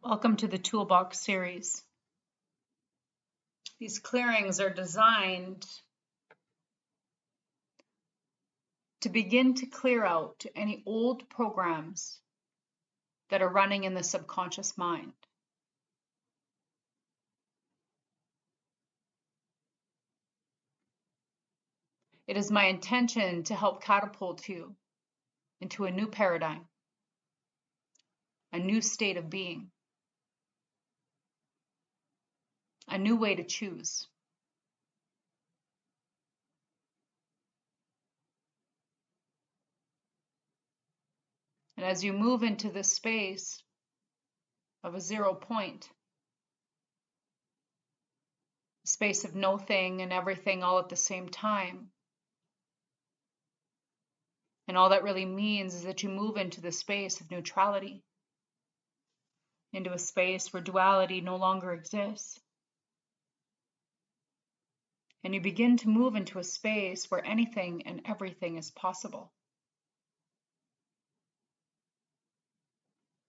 Welcome to the Toolbox series. These clearings are designed to begin to clear out any old programs that are running in the subconscious mind. It is my intention to help catapult you into a new paradigm, a new state of being, a new way to choose. And as you move into this space of a 0 point, a space of no thing and everything all at the same time, and all that really means is that you move into the space of neutrality, into a space where duality no longer exists. And you begin to move into a space where anything and everything is possible.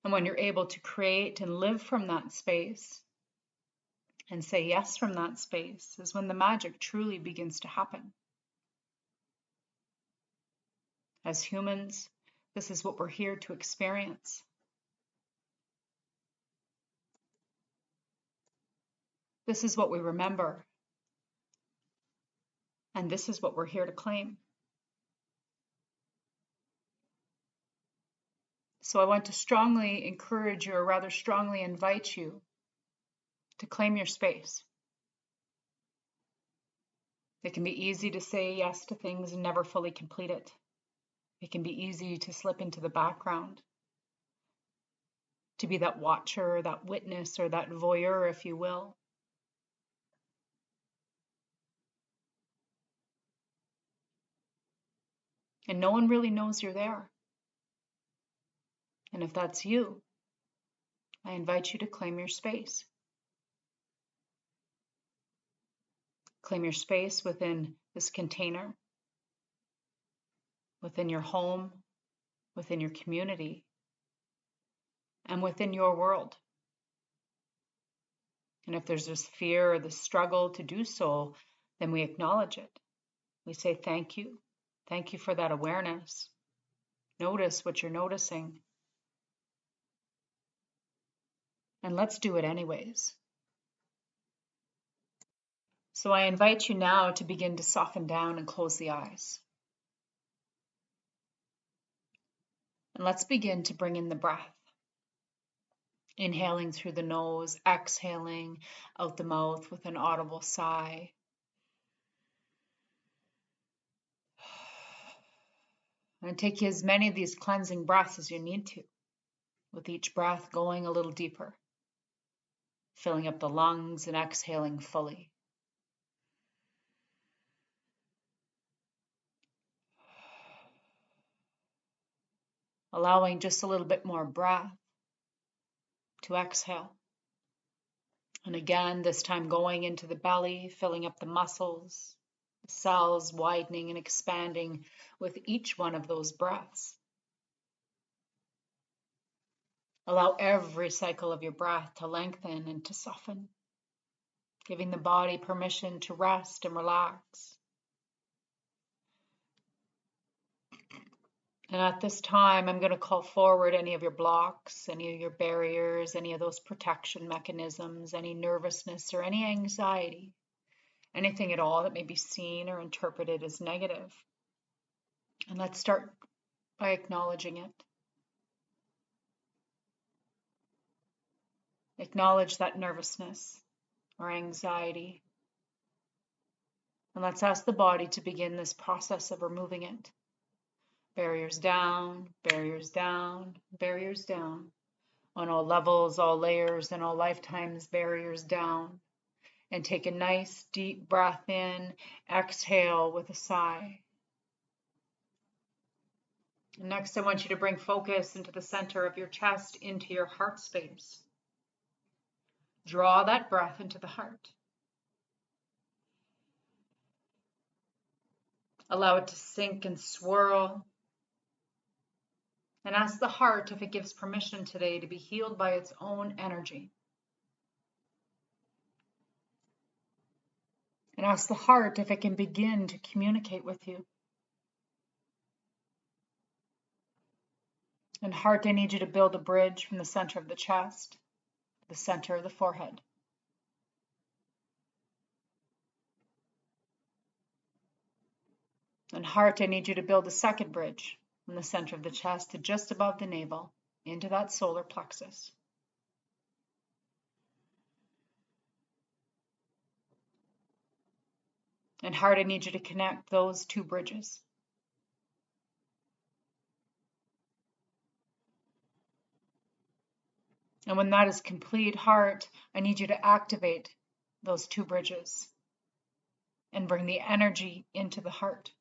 And when you're able to create and live from that space and say yes from that space is when the magic truly begins to happen. As humans, this is what we're here to experience. This is what we remember. And this is what we're here to claim. So I want to strongly encourage you, or rather strongly invite you, to claim your space. It can be easy to say yes to things and never fully complete it. It can be easy to slip into the background, to be that watcher, that witness, or that voyeur, if you will. And no one really knows you're there. And if that's you, I invite you to claim your space. Claim your space within this container, within your home, within your community, and within your world. And if there's this fear or this struggle to do so, then we acknowledge it. We say thank you. Thank you for that awareness. Notice what you're noticing. And let's do it anyways. So I invite you now to begin to soften down and close the eyes. And let's begin to bring in the breath. Inhaling through the nose, exhaling out the mouth with an audible sigh. And take as many of these cleansing breaths as you need to, with each breath going a little deeper, filling up the lungs and exhaling fully. Allowing just a little bit more breath to exhale. And again, this time going into the belly, filling up the muscles, the cells widening and expanding with each one of those breaths. Allow every cycle of your breath to lengthen and to soften, giving the body permission to rest and relax. And at this time, I'm going to call forward any of your blocks, any of your barriers, any of those protection mechanisms, any nervousness or any anxiety, anything at all that may be seen or interpreted as negative. And let's start by acknowledging it. Acknowledge that nervousness or anxiety. And let's ask the body to begin this process of removing it. Barriers down, barriers down, barriers down. On all levels, all layers, and all lifetimes, barriers down. And take a nice deep breath in, exhale with a sigh. And next, I want you to bring focus into the center of your chest, into your heart space. Draw that breath into the heart. Allow it to sink and swirl. And ask the heart if it gives permission today to be healed by its own energy. And ask the heart if it can begin to communicate with you. And heart, I need you to build a bridge from the center of the chest to the center of the forehead. And heart, I need you to build a second bridge from the center of the chest to just above the navel into that solar plexus. And heart, I need you to connect those two bridges. And when that is complete, heart, I need you to activate those two bridges and bring the energy into the heart.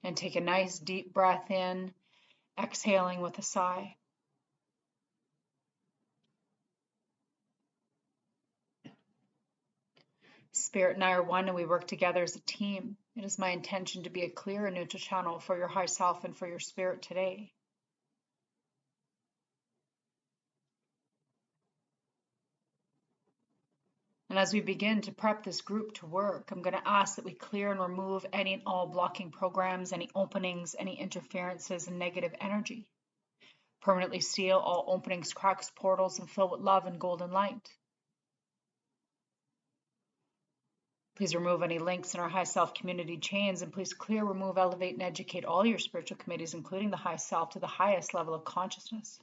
And take a nice deep breath in, exhaling with a sigh. Spirit and I are one, and we work together as a team. It is my intention to be a clear and neutral channel for your high self and for your spirit today. And as we begin to prep this group to work, I'm going to ask that we clear and remove any and all blocking programs, any openings, any interferences, and negative energy. Permanently seal all openings, cracks, portals, and fill with love and golden light. Please remove any links in our high self community chains, and please clear, remove, elevate, and educate all your spiritual committees, including the high self, to the highest level of consciousness.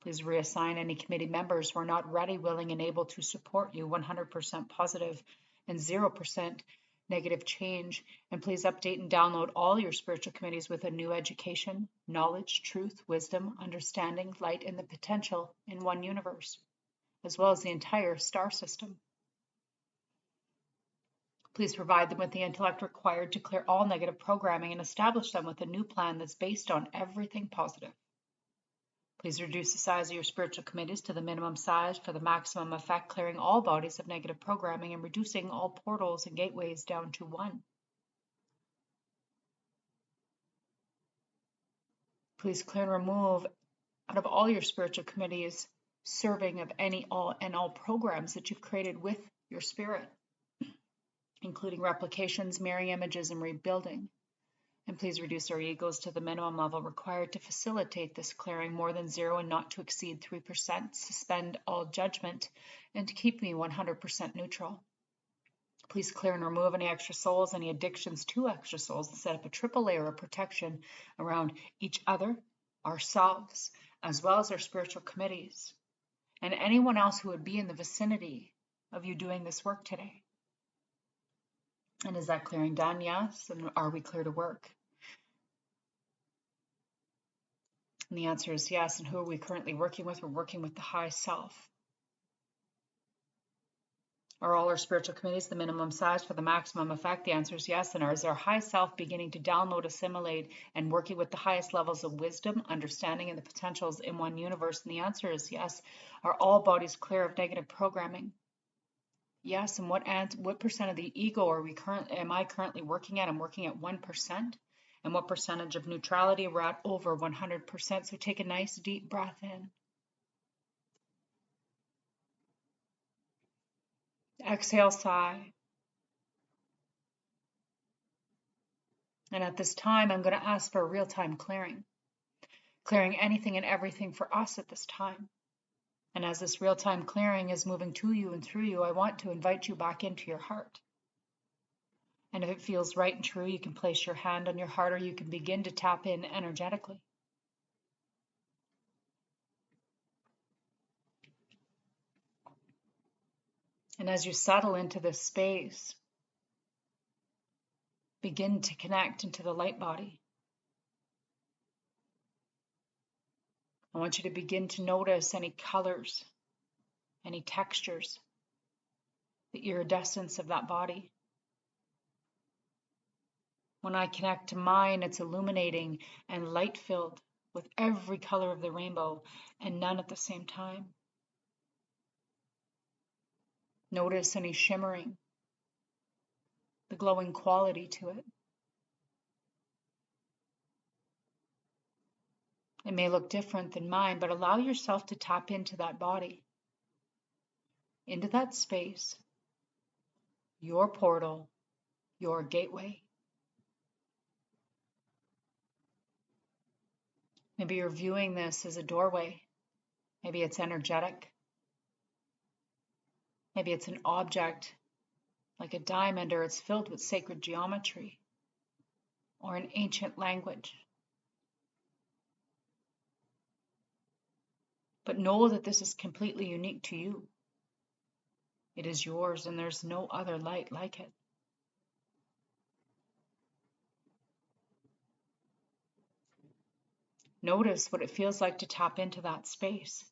Please reassign any committee members who are not ready, willing, and able to support you 100% positive and 0% negative change. And please update and download all your spiritual committees with a new education, knowledge, truth, wisdom, understanding, light, and the potential in one universe, as well as the entire star system. Please provide them with the intellect required to clear all negative programming and establish them with a new plan that's based on everything positive. Please reduce the size of your spiritual committees to the minimum size for the maximum effect, clearing all bodies of negative programming and reducing all portals and gateways down to one. Please clear and remove out of all your spiritual committees serving of any all programs that you've created with your spirit, including replications, mirroring images, and rebuilding. And please reduce our egos to the minimum level required to facilitate this clearing, more than 0 and not to exceed 3%. Suspend all judgment and to keep me 100% neutral. Please clear and remove any extra souls, any addictions to extra souls, and set up a triple layer of protection around each other, ourselves, as well as our spiritual committees, and anyone else who would be in the vicinity of you doing this work today. And is that clearing done? Yes. And are we clear to work? And the answer is yes. And who are we currently working with? We're working with the high self. Are all our spiritual committees the minimum size for the maximum effect? The answer is yes. And is our high self beginning to download, assimilate, and working with the highest levels of wisdom, understanding, and the potentials in one universe? And the answer is yes. Are all bodies clear of negative programming? Yes. And what percent of the ego am I currently working at? I'm working at 1%. And what percentage of neutrality? We're at over 100%. So take a nice deep breath in. Exhale, sigh. And at this time, I'm going to ask for a real-time clearing anything and everything for us at this time. And as this real-time clearing is moving to you and through you, I want to invite you back into your heart. And if it feels right and true, you can place your hand on your heart, or you can begin to tap in energetically. And as you settle into this space, begin to connect into the light body. I want you to begin to notice any colors, any textures, the iridescence of that body. When I connect to mine, it's illuminating and light-filled with every color of the rainbow and none at the same time. Notice any shimmering, the glowing quality to it. It may look different than mine, but allow yourself to tap into that body, into that space, your portal, your gateway. Maybe you're viewing this as a doorway. Maybe it's energetic. Maybe it's an object like a diamond, or it's filled with sacred geometry or an ancient language. But know that this is completely unique to you. It is yours, and there's no other light like it. Notice what it feels like to tap into that space.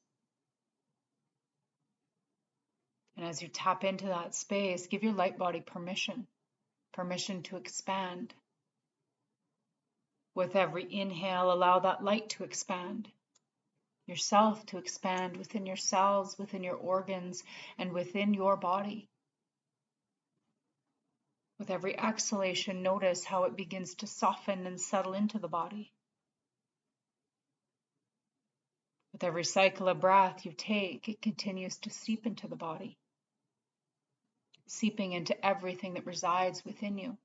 And as you tap into that space, give your light body permission to expand. With every inhale, allow that light to expand. Yourself to expand within your cells, within your organs, and within your body. With every exhalation, notice how it begins to soften and settle into the body. With every cycle of breath you take, it continues to seep into the body, seeping into everything that resides within you.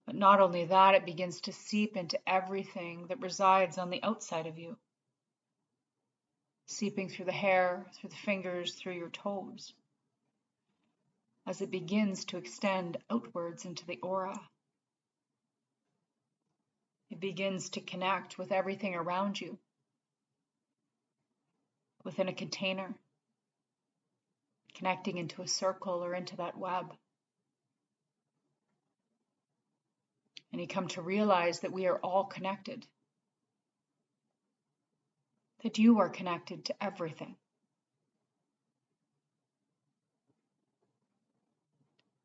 But not only that, it begins to seep into everything that resides on the outside of you, seeping through the hair, through the fingers, through your toes, as it begins to extend outwards into the aura. It begins to connect with everything around you, within a container, connecting into a circle or into that web. And you come to realize that we are all connected, that you are connected to everything.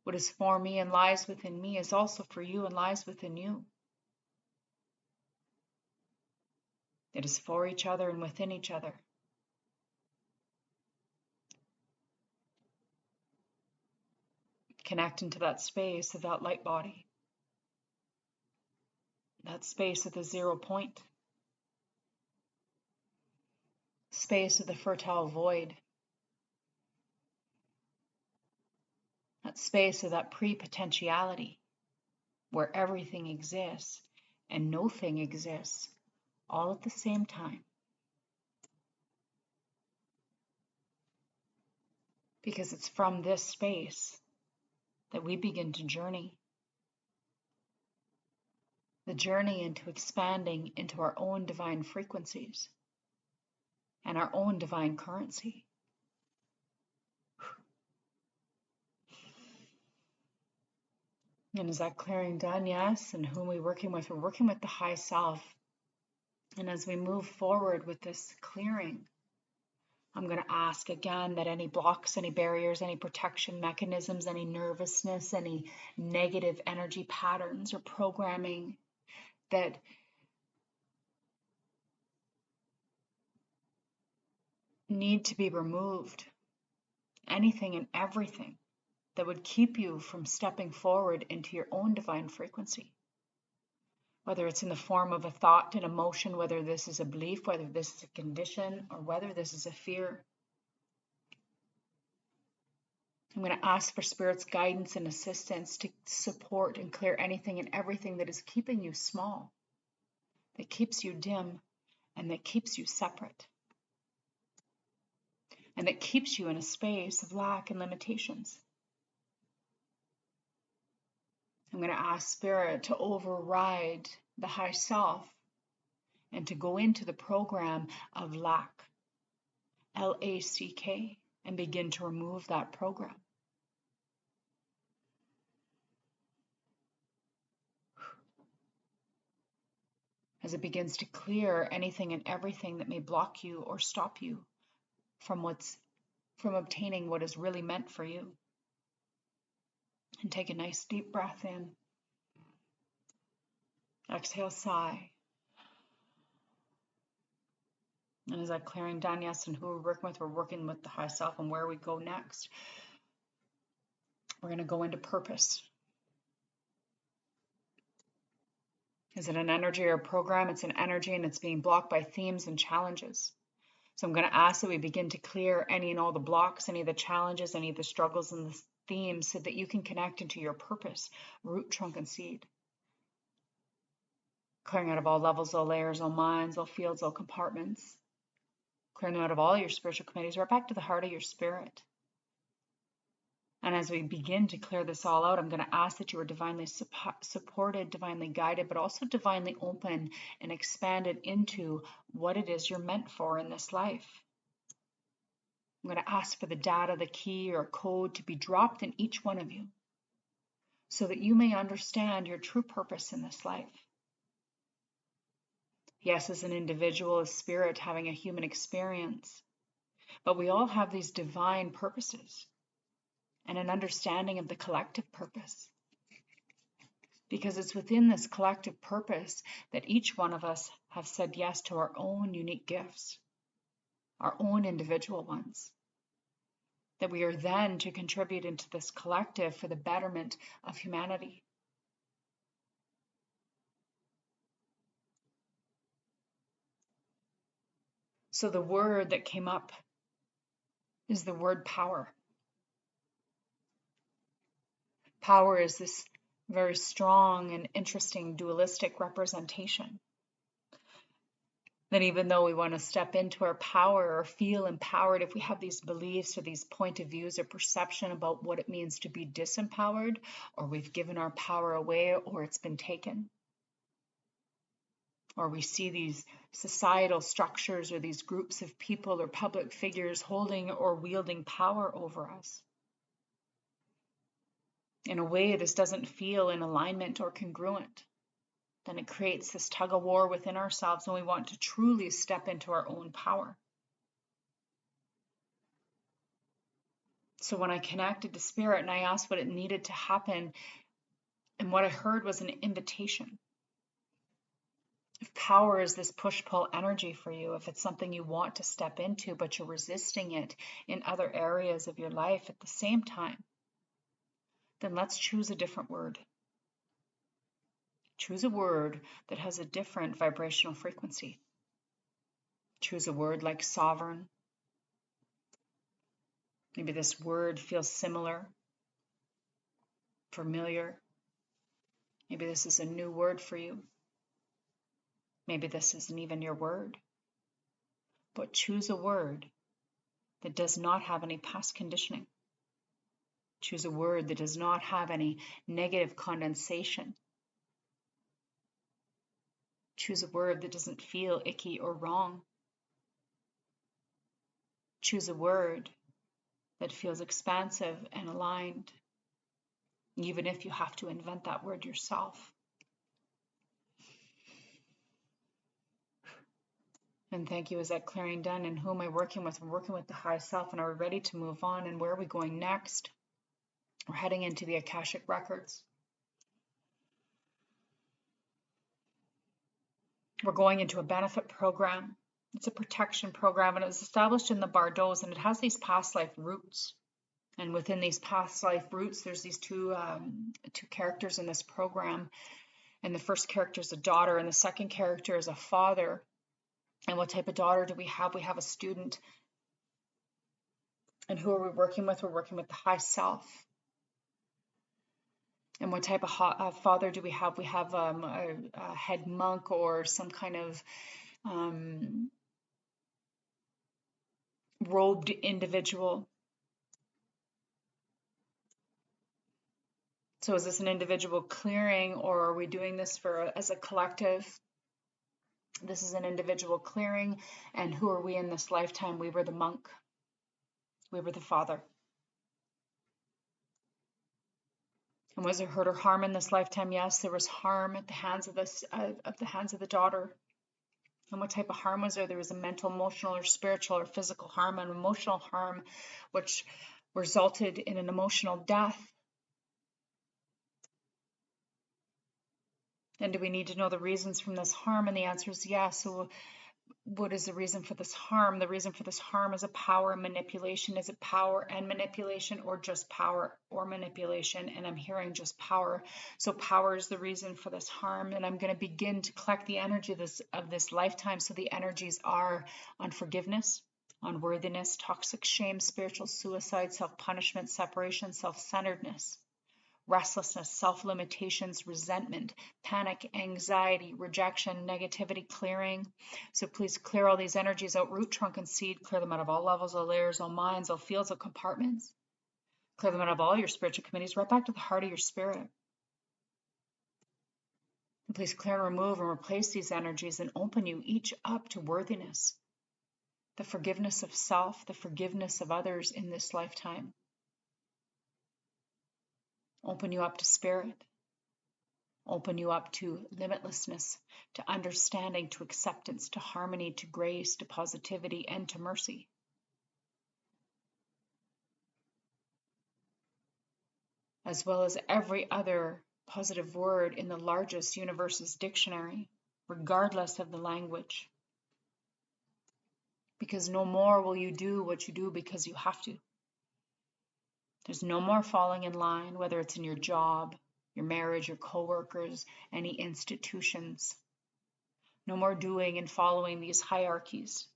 What is for me and lies within me is also for you and lies within you. It is for each other and within each other. Connect into that space of that light body, that space of the 0 point, space of the fertile void, that space of that pre-potentiality, where everything exists and no thing exists all at the same time. Because it's from this space that we begin to journey. The journey into expanding into our own divine frequencies and our own divine currency. And is that clearing done? Yes. And who are we working with? We're working with the high self. And as we move forward with this clearing, I'm going to ask again that any blocks, any barriers, any protection mechanisms, any nervousness, any negative energy patterns or programming that need to be removed, anything and everything that would keep you from stepping forward into your own divine frequency. Whether it's in the form of a thought, an emotion, whether this is a belief, whether this is a condition, or whether this is a fear. I'm going to ask for Spirit's guidance and assistance to support and clear anything and everything that is keeping you small, that keeps you dim, and that keeps you separate, and that keeps you in a space of lack and limitations. I'm going to ask Spirit to override the high self and to go into the program of lack, L-A-C-K, and begin to remove that program. As it begins to clear anything and everything that may block you or stop you from obtaining what is really meant for you. And take a nice deep breath in. Exhale, sigh. And is that clearing done? Yes. And who we're working with the high self and where we go next. We're going to go into purpose. Is it an energy or a program? It's an energy, and it's being blocked by themes and challenges. So I'm going to ask that we begin to clear any and all the blocks, any of the challenges, any of the struggles and the themes, so that you can connect into your purpose, root, trunk, and seed. Clearing out of all levels, all layers, all minds, all fields, all compartments. Clearing them out of all your spiritual committees, right back to the heart of your spirit. And as we begin to clear this all out, I'm going to ask that you are divinely supported, divinely guided, but also divinely open and expanded into what it is you're meant for in this life. I'm going to ask for the data, the key or code to be dropped in each one of you so that you may understand your true purpose in this life. Yes, as an individual, as spirit, having a human experience, but we all have these divine purposes and an understanding of the collective purpose. Because it's within this collective purpose that each one of us have said yes to our own unique gifts, our own individual ones, that we are then to contribute into this collective for the betterment of humanity. So the word that came up is the word power. Power is this very strong and interesting dualistic representation. That even though we want to step into our power or feel empowered, if we have these beliefs or these point of views or perception about what it means to be disempowered, or we've given our power away, or it's been taken, or we see these societal structures or these groups of people or public figures holding or wielding power over us. In a way, this doesn't feel in alignment or congruent. Then it creates this tug of war within ourselves, and we want to truly step into our own power. So when I connected to spirit and I asked what it needed to happen, and what I heard was an invitation. If power is this push-pull energy for you, if it's something you want to step into, but you're resisting it in other areas of your life at the same time, then let's choose a different word. Choose a word that has a different vibrational frequency. Choose a word like sovereign. Maybe this word feels similar, familiar. Maybe this is a new word for you. Maybe this isn't even your word. But choose a word that does not have any past conditioning. Choose a word that does not have any negative condensation. Choose a word that doesn't feel icky or wrong. Choose a word that feels expansive and aligned, even if you have to invent that word yourself. And thank you. Is that clearing done? And who am I working with? I'm working with the high self, and are we ready to move on? And where are we going next? We're heading into the Akashic Records. We're going into a benefit program. It's a protection program, and it was established in the Bardos, and it has these past life roots. And within these past life roots, there's these two characters in this program. And the first character is a daughter, and the second character is a father. And what type of daughter do we have? We have a student. And who are we working with? We're working with the high self. And what type of father do we have? We have a head monk or some kind of robed individual. So is this an individual clearing, or are we doing this as a collective? This is an individual clearing. And who are we in this lifetime? We were the monk. We were the father. And was there hurt or harm in this lifetime? Yes, there was harm at the hands of the daughter. And what type of harm was there? There was a mental, emotional, or spiritual or physical harm, and emotional harm, which resulted in an emotional death. And do we need to know the reasons from this harm? And the answer is yes. So what is the reason for this harm? The reason for this harm is a power and manipulation. Is it power and manipulation, or just power or manipulation? And I'm hearing just power. So power is the reason for this harm. And I'm going to begin to collect the energy of this lifetime. So the energies are on forgiveness, on worthiness, toxic shame, spiritual suicide, self-punishment, separation, self-centeredness, restlessness, self-limitations, resentment, panic, anxiety, rejection, negativity, clearing. So please clear all these energies out, root, trunk, and seed. Clear them out of all levels, all layers, all minds, all fields, all compartments. Clear them out of all your spiritual committees, right back to the heart of your spirit. And please clear and remove and replace these energies and open you each up to worthiness, the forgiveness of self, the forgiveness of others in this lifetime. Open you up to spirit. Open you up to limitlessness, to understanding, to acceptance, to harmony, to grace, to positivity, and to mercy. As well as every other positive word in the largest universe's dictionary, regardless of the language. Because no more will you do what you do because you have to. There's no more falling in line, whether it's in your job, your marriage, your coworkers, any institutions. No more doing and following these hierarchies.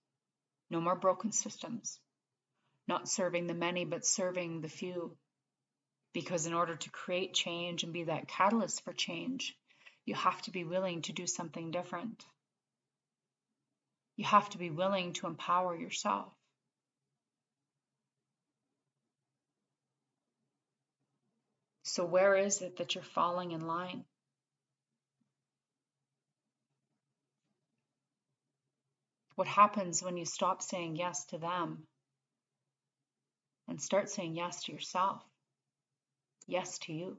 No more broken systems. Not serving the many, but serving the few. Because in order to create change and be that catalyst for change, you have to be willing to do something different. You have to be willing to empower yourself. So where is it that you're falling in line? What happens when you stop saying yes to them and start saying yes to yourself? Yes to you.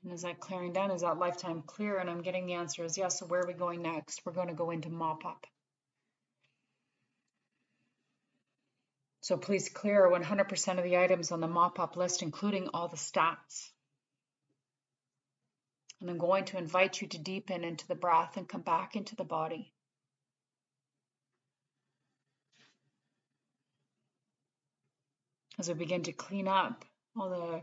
And is that clearing down? Is that lifetime clear? And I'm getting the answer is yes. So where are we going next? We're going to go into mop up. So please clear 100% of the items on the mop up list, including all the stats. And I'm going to invite you to deepen into the breath and come back into the body. As we begin to clean up all the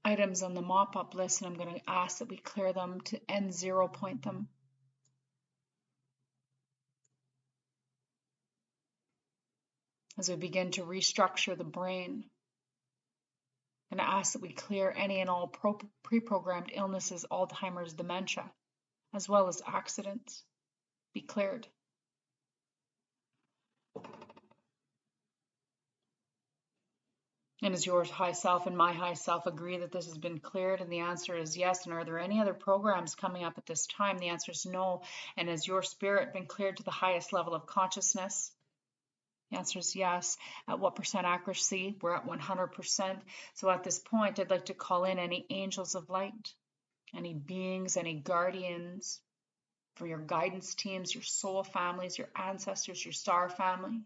items on the mop up list, and I'm going to ask that we clear them to end zero point them. As we begin to restructure the brain, and ask that we clear any and all pre-programmed illnesses, Alzheimer's, dementia, as well as accidents, be cleared. And does your high self and my high self agree that this has been cleared? And the answer is yes. And are there any other programs coming up at this time? The answer is no. And has your spirit been cleared to the highest level of consciousness? The answer is yes. At what percent accuracy? We're at 100%. So at this point, I'd like to call in any angels of light, any beings, any guardians, from your guidance teams, your soul families, your ancestors, your star family,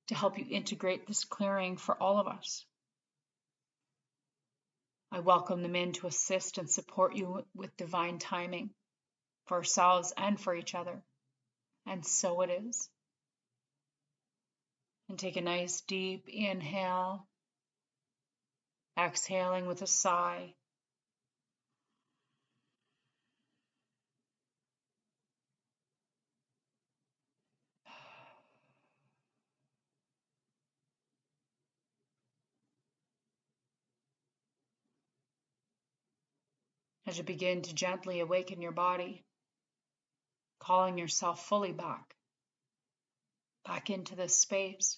to help you integrate this clearing for all of us. I welcome them in to assist and support you with divine timing for ourselves and for each other. And so it is. And take a nice deep inhale, exhaling with a sigh. As you begin to gently awaken your body, calling yourself fully back into this space.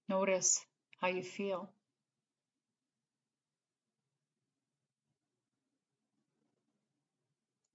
Notice how you feel.